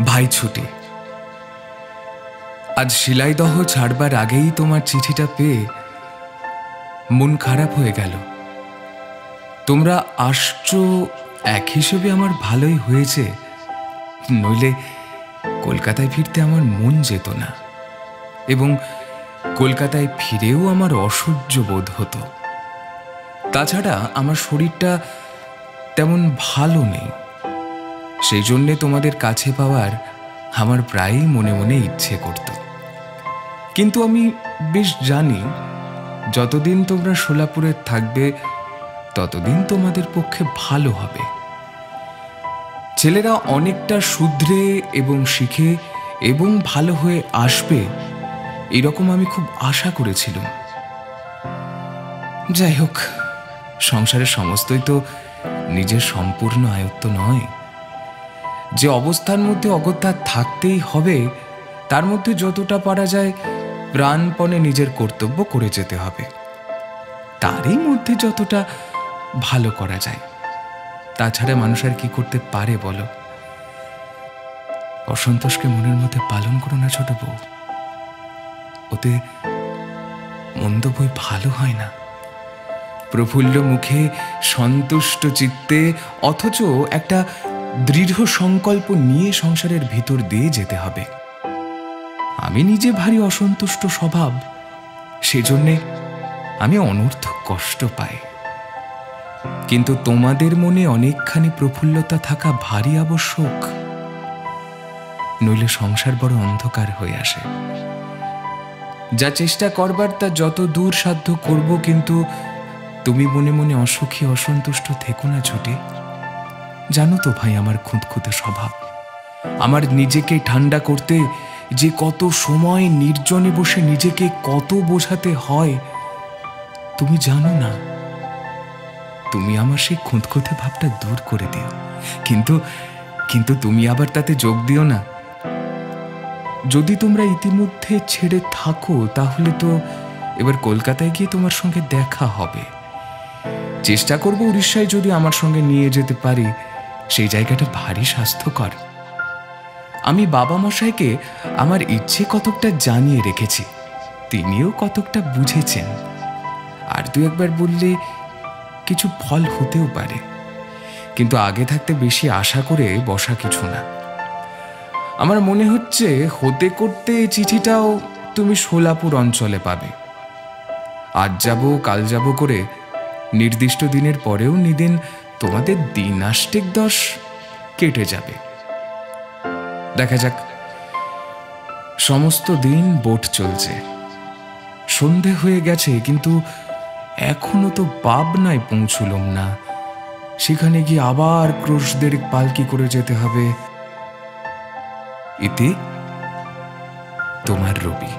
ভাই ছুটি। আজ শিলাইদহ ছাড়বার আগেই তোমার চিঠিটা পেয়ে মন খারাপ হয়ে গেল। তোমরা আসছো এক হিসেবে আমার ভালোই হয়েছে, নইলে কলকাতায় ফিরতে আমার মন যেত না, এবং কলকাতায় ফিরেও আমার অসহ্য বোধ হতো। তাছাড়া আমার শরীরটা তেমন ভালো নেই, সেই জন্যে তোমাদের কাছে পাওয়ার আমার প্রায়ই মনে মনে ইচ্ছে করত। কিন্তু আমি বেশ জানি যতদিন তোমরা সোলাপুরে থাকবে ততদিন তোমাদের পক্ষে ভালো হবে। ছেলেরা অনেকটা শুধরে এবং শিখে এবং ভালো হয়ে আসবে এরকম আমি খুব আশা করেছিলাম। যাই হোক, সংসারের সমস্তই তো নিজের সম্পূর্ণ আয়ত্ত নয়। যে অবস্থার মধ্যে অগত্যা থাকতেই হবে তার মধ্যে যতটা পারা যায় প্রাণপণে নিজের কর্তব্য করে যেতে হবে। তারই মধ্যে যতটা ভালো করা যায়, তাছাড়া মানুষ আর কি করতে পারে বলো? অসন্তোষকে মনের মধ্যে পালন করো না ছোট বউ, ওতে মন্দ বই ভালো হয় না। প্রফুল্ল মুখে সন্তুষ্ট চিত্তে অথচ একটা দৃঢ় সংকল্প নিয়ে সংসারের ভিতর দিয়ে যেতে হবে। আমি নিজে ভারী অসন্তুষ্ট স্বভাব, সেজন্যে আমি অনর্থক কষ্ট পাই। কিন্তু তোমাদের মনে অনেকখানি প্রফুল্লতা থাকা ভারী আবশ্যক, নইলে সংসার বড় অন্ধকার হয়ে আসে। যা চেষ্টা করবার তা যত দূর সাধ্য করব, কিন্তু তুমি মনে মনে অসুখী অসন্তুষ্ট থেকো না ছোটে। জানো তো ভাই আমার খুঁতখুঁতে স্বভাব, আমার নিজেকে ঠান্ডা করতে যে কত সময় নির্জনে বসে নিজেকে কত বোঝাতে হয় তুমি জানো না। তুমি আমার সেই খুঁতখুঁতে ভাবটা দূর করে দিও, কিন্তু তুমি আবার তাতে যোগ দিও না। যদি তোমরা ইতিমধ্যে ছেড়ে থাকো তাহলে তো এবার কলকাতায় গিয়ে তোমার সঙ্গে দেখা হবে। চেষ্টা করব উড়িষ্যায় যদি আমার সঙ্গে নিয়ে যেতে পারি, সেই জায়গাটা ভারী স্বাস্থ্যকর। আমি বাবা মশাইকে আমার ইচ্ছে কতকটা জানিয়ে রেখেছি, তিনিও কতকটা বুঝেছেন। আর দু একবার বললে কিছু ফল হতেও পারে, কিন্তু আগে থাকতে বেশি আশা করে বসা কিছু না। আমার মনে হচ্ছে হতে করতে এই চিঠিটাও তুমি সোলাপুর অঞ্চলে পাবে। আজ যাব কাল যাব করে নির্দিষ্ট দিনের পরেও নিদিন তোমাদের দিন 8-10 কেটে যাবে। দেখা যাক। সমস্ত দিন বোট চলছে, সন্ধে হয়ে গেছে, কিন্তু এখনো তো পাবনায় পৌঁছলুম না। সেখানে গিয়ে আবার ক্রোশদের পালকি করে যেতে হবে। এতে তোমার রবি।